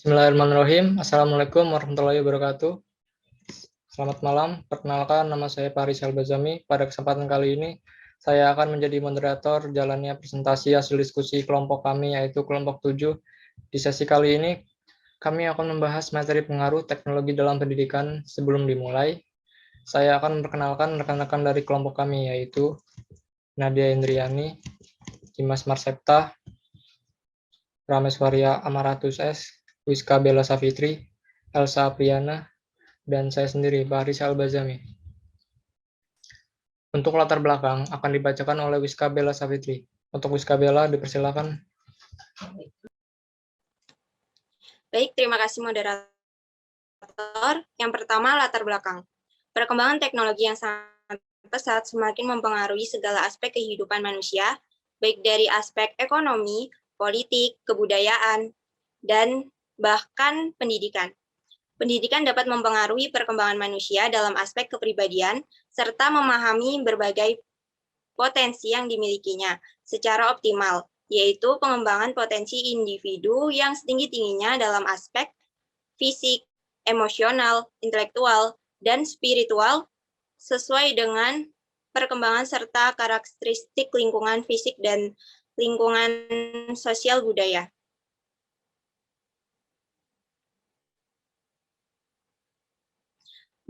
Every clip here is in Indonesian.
Bismillahirrahmanirrahim. Assalamualaikum warahmatullahi wabarakatuh. Selamat malam. Perkenalkan, nama saya Faris Al-Bazami. Pada kesempatan kali ini, saya akan menjadi moderator jalannya presentasi hasil diskusi kelompok kami, yaitu kelompok 7. Di sesi kali ini, kami akan membahas materi pengaruh teknologi dalam pendidikan. Sebelum dimulai, saya akan memperkenalkan rekan-rekan dari kelompok kami, yaitu Nadia Indriani, Dimas Marsepta, Rameswaria Amaratus S., Wiska Bella Savitri, Elsa Apriana, dan saya sendiri, Faris Al-Bazami. Untuk latar belakang akan dibacakan oleh Wiska Bella Savitri. Untuk Wiska Bella, dipersilakan. Baik, terima kasih moderator. Yang pertama, latar belakang. Perkembangan teknologi yang sangat pesat semakin mempengaruhi segala aspek kehidupan manusia, baik dari aspek ekonomi, politik, kebudayaan, dan bahkan pendidikan. Pendidikan dapat mempengaruhi perkembangan manusia dalam aspek kepribadian, serta memahami berbagai potensi yang dimilikinya secara optimal, yaitu pengembangan potensi individu yang setinggi-tingginya dalam aspek fisik, emosional, intelektual, dan spiritual sesuai dengan perkembangan serta karakteristik lingkungan fisik dan lingkungan sosial budaya.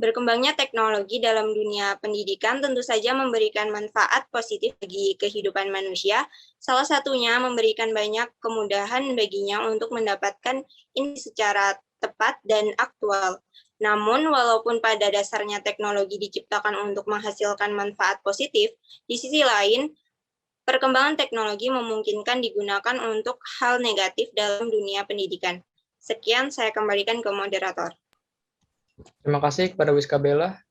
Berkembangnya teknologi dalam dunia pendidikan tentu saja memberikan manfaat positif bagi kehidupan manusia, salah satunya memberikan banyak kemudahan baginya untuk mendapatkan ini secara tepat dan aktual. Namun, walaupun pada dasarnya teknologi diciptakan untuk menghasilkan manfaat positif, di sisi lain, perkembangan teknologi memungkinkan digunakan untuk hal negatif dalam dunia pendidikan. Sekian, saya kembalikan ke moderator. Terima kasih kepada Wiska Bella.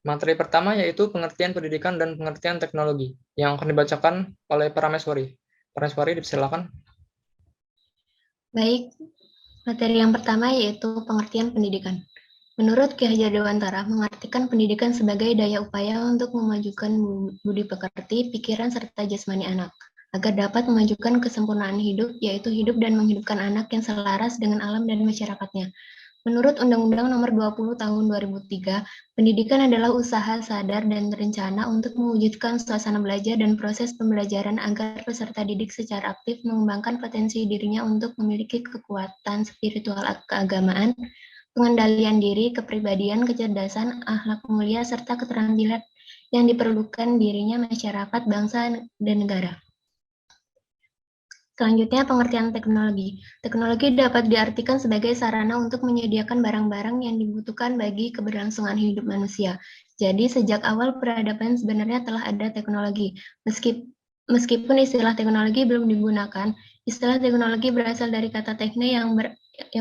Materi pertama yaitu pengertian pendidikan dan pengertian teknologi, yang akan dibacakan oleh Parameswari. Parameswari, dipersilakan. Baik, materi yang pertama yaitu pengertian pendidikan. Menurut Ki Hajar Dewantara, mengartikan pendidikan sebagai daya upaya untuk memajukan budi pekerti, pikiran, serta jasmani anak, agar dapat memajukan kesempurnaan hidup, yaitu hidup dan menghidupkan anak yang selaras dengan alam dan masyarakatnya. Menurut Undang-Undang Nomor 20 Tahun 2003, pendidikan adalah usaha sadar dan terencana untuk mewujudkan suasana belajar dan proses pembelajaran agar peserta didik secara aktif mengembangkan potensi dirinya untuk memiliki kekuatan spiritual keagamaan, pengendalian diri, kepribadian, kecerdasan, akhlak mulia, serta keterampilan yang diperlukan dirinya masyarakat, bangsa, dan negara. Selanjutnya, pengertian teknologi. Teknologi dapat diartikan sebagai sarana untuk menyediakan barang-barang yang dibutuhkan bagi keberlangsungan hidup manusia. Jadi, sejak awal peradaban sebenarnya telah ada teknologi. Meskipun istilah teknologi belum digunakan, istilah teknologi berasal dari kata tekne yang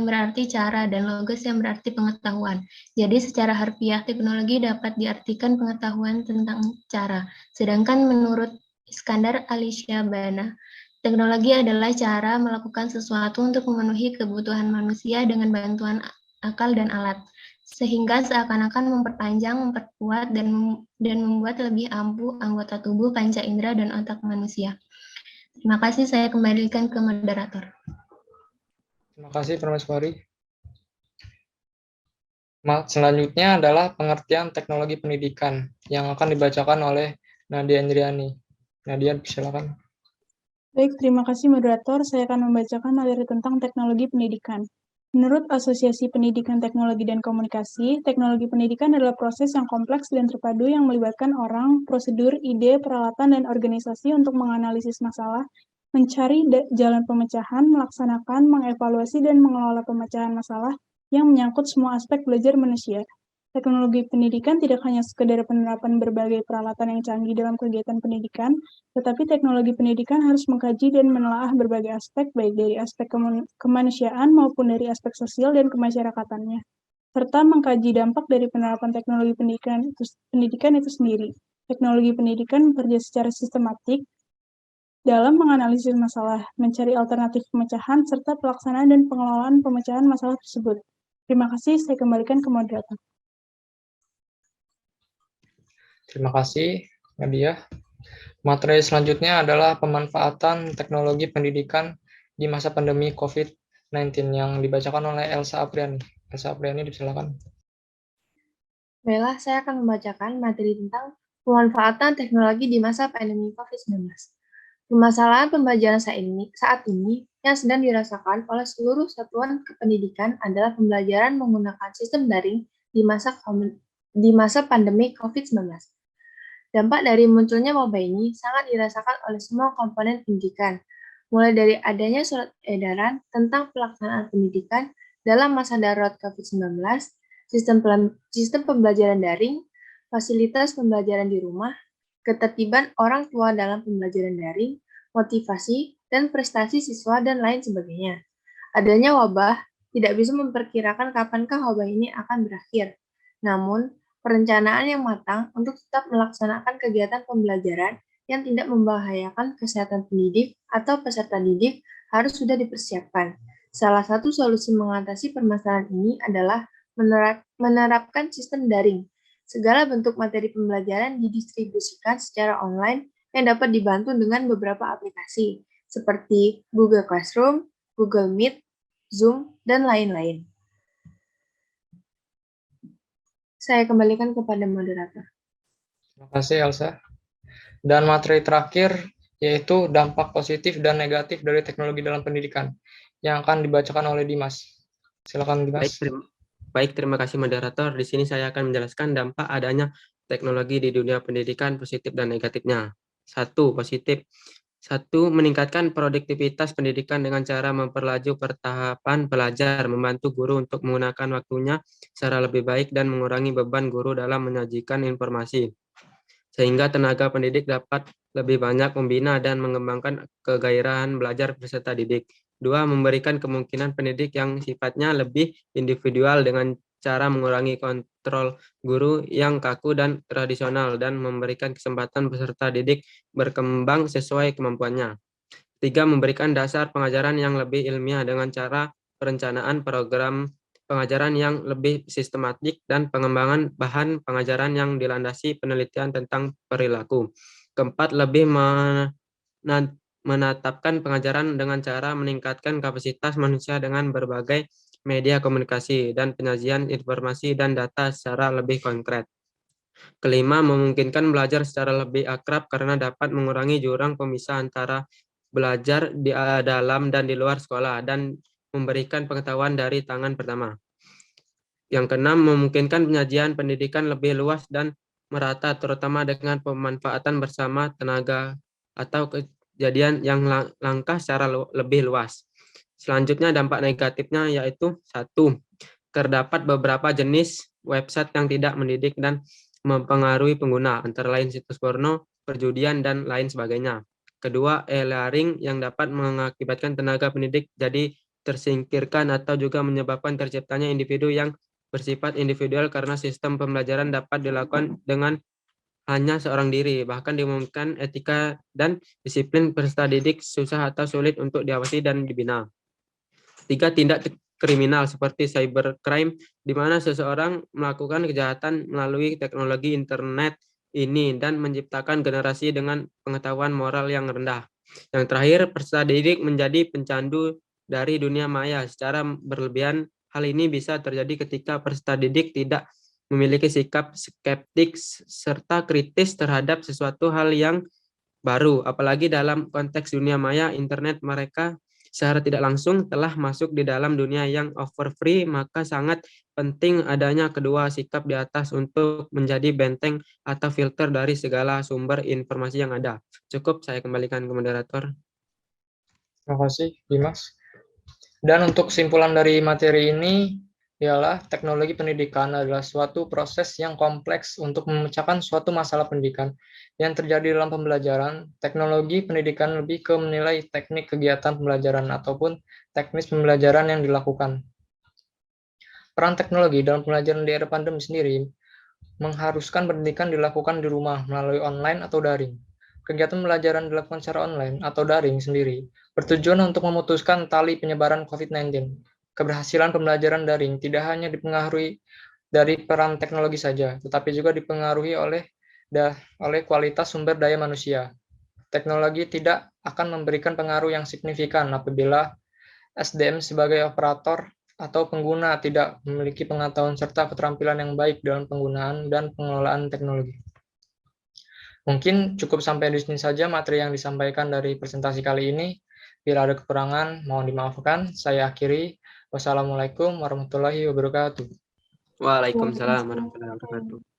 berarti cara dan logos yang berarti pengetahuan. Jadi, secara harfiah, teknologi dapat diartikan pengetahuan tentang cara. Sedangkan menurut Iskandar Alishabana, teknologi adalah cara melakukan sesuatu untuk memenuhi kebutuhan manusia dengan bantuan akal dan alat, sehingga seakan-akan memperpanjang, memperkuat, dan membuat lebih ampuh anggota tubuh, panca indera, dan otak manusia. Terima kasih, saya kembalikan ke moderator. Terima kasih, Parameswari. Selanjutnya adalah pengertian teknologi pendidikan, yang akan dibacakan oleh Nadia Indriani. Nadia, silakan. Baik, terima kasih moderator. Saya akan membacakan materi tentang teknologi pendidikan. Menurut Asosiasi Pendidikan Teknologi dan Komunikasi, teknologi pendidikan adalah proses yang kompleks dan terpadu yang melibatkan orang, prosedur, ide, peralatan, dan organisasi untuk menganalisis masalah, mencari jalan pemecahan, melaksanakan, mengevaluasi, dan mengelola pemecahan masalah yang menyangkut semua aspek belajar manusia. Teknologi pendidikan tidak hanya sekedar penerapan berbagai peralatan yang canggih dalam kegiatan pendidikan, tetapi teknologi pendidikan harus mengkaji dan menelaah berbagai aspek, baik dari aspek kemanusiaan maupun dari aspek sosial dan kemasyarakatannya, serta mengkaji dampak dari penerapan teknologi pendidikan itu sendiri. Teknologi pendidikan bekerja secara sistematik dalam menganalisis masalah, mencari alternatif pemecahan, serta pelaksanaan dan pengelolaan pemecahan masalah tersebut. Terima kasih, saya kembalikan ke moderator. Terima kasih, Nadia. Materi selanjutnya adalah pemanfaatan teknologi pendidikan di masa pandemi COVID-19. COVID-19 yang dibacakan oleh Elsa Apriani. Elsa Apriani, dipersilakan. Baiklah, saya akan membacakan materi tentang pemanfaatan teknologi di masa pandemi COVID-19. Permasalahan pembelajaran saat ini yang sedang dirasakan oleh seluruh satuan kependidikan adalah pembelajaran menggunakan sistem daring di masa pandemi COVID-19. Dampak dari munculnya wabah ini sangat dirasakan oleh semua komponen pendidikan, mulai dari adanya surat edaran tentang pelaksanaan pendidikan dalam masa darurat COVID-19, sistem pembelajaran daring, fasilitas pembelajaran di rumah, ketertiban orang tua dalam pembelajaran daring, motivasi, dan prestasi siswa, dan lain sebagainya. Adanya wabah tidak bisa memperkirakan kapankah wabah ini akan berakhir. Namun, perencanaan yang matang untuk tetap melaksanakan kegiatan pembelajaran yang tidak membahayakan kesehatan pendidik atau peserta didik harus sudah dipersiapkan. Salah satu solusi mengatasi permasalahan ini adalah menerapkan sistem daring. Segala bentuk materi pembelajaran didistribusikan secara online yang dapat dibantu dengan beberapa aplikasi, seperti Google Classroom, Google Meet, Zoom, dan lain-lain. Saya kembalikan kepada moderator. Terima kasih, Elsa. Dan materi terakhir yaitu dampak positif dan negatif dari teknologi dalam pendidikan yang akan dibacakan oleh Dimas. Silakan, Dimas. Baik, terima kasih moderator. Di sini saya akan menjelaskan dampak adanya teknologi di dunia pendidikan, positif dan negatifnya. 1. Positif. 1. Meningkatkan produktivitas pendidikan dengan cara memperlaju pertahapan belajar, membantu guru untuk menggunakan waktunya secara lebih baik dan mengurangi beban guru dalam menyajikan informasi, sehingga tenaga pendidik dapat lebih banyak membina dan mengembangkan kegairahan belajar peserta didik. 2. Memberikan kemungkinan pendidik yang sifatnya lebih individual dengan cara mengurangi kontrol guru yang kaku dan tradisional dan memberikan kesempatan peserta didik berkembang sesuai kemampuannya. 3. Memberikan dasar pengajaran yang lebih ilmiah dengan cara perencanaan program pengajaran yang lebih sistematik dan pengembangan bahan pengajaran yang dilandasi penelitian tentang perilaku. 4. Lebih menetapkan pengajaran dengan cara meningkatkan kapasitas manusia dengan berbagai media komunikasi dan penyajian informasi dan data secara lebih konkret. 5. Memungkinkan belajar secara lebih akrab karena dapat mengurangi jurang pemisah antara belajar di dalam dan di luar sekolah dan memberikan pengetahuan dari tangan pertama. Yang keenam, memungkinkan penyajian pendidikan lebih luas dan merata, terutama dengan pemanfaatan bersama tenaga atau kejadian yang langka secara lebih luas. Selanjutnya, dampak negatifnya yaitu 1. Terdapat beberapa jenis website yang tidak mendidik dan mempengaruhi pengguna, antara lain situs porno, perjudian, dan lain sebagainya. Kedua, e-learning yang dapat mengakibatkan tenaga pendidik jadi tersingkirkan atau juga menyebabkan terciptanya individu yang bersifat individual karena sistem pembelajaran dapat dilakukan dengan hanya seorang diri, bahkan dimungkinkan etika dan disiplin peserta didik susah atau sulit untuk diawasi dan dibina. 3. Tindak kriminal seperti cybercrime, di mana seseorang melakukan kejahatan melalui teknologi internet ini dan menciptakan generasi dengan pengetahuan moral yang rendah. Yang terakhir, peserta didik menjadi pencandu dari dunia maya secara berlebihan. Hal ini bisa terjadi ketika peserta didik tidak memiliki sikap skeptik serta kritis terhadap sesuatu hal yang baru, apalagi dalam konteks dunia maya internet. Mereka secara tidak langsung telah masuk di dalam dunia yang over free, maka sangat penting adanya kedua sikap di atas untuk menjadi benteng atau filter dari segala sumber informasi yang ada. Cukup, saya kembalikan ke moderator. Terima kasih, Dimas. Dan untuk kesimpulan dari materi ini ialah teknologi pendidikan adalah suatu proses yang kompleks untuk memecahkan suatu masalah pendidikan yang terjadi dalam pembelajaran. Teknologi pendidikan lebih ke menilai teknik kegiatan pembelajaran ataupun teknis pembelajaran yang dilakukan. Peran teknologi dalam pembelajaran di era pandemi sendiri mengharuskan pendidikan dilakukan di rumah melalui online atau daring. Kegiatan pembelajaran dilakukan secara online atau daring sendiri bertujuan untuk memutuskan tali penyebaran COVID-19. Keberhasilan pembelajaran daring tidak hanya dipengaruhi dari peran teknologi saja, tetapi juga dipengaruhi oleh kualitas sumber daya manusia. Teknologi tidak akan memberikan pengaruh yang signifikan apabila SDM sebagai operator atau pengguna tidak memiliki pengetahuan serta keterampilan yang baik dalam penggunaan dan pengelolaan teknologi. Mungkin cukup sampai di sini saja materi yang disampaikan dari presentasi kali ini. Bila ada kekurangan, mohon dimaafkan. Saya akhiri. Wassalamualaikum warahmatullahi wabarakatuh. Waalaikumsalam warahmatullahi wabarakatuh.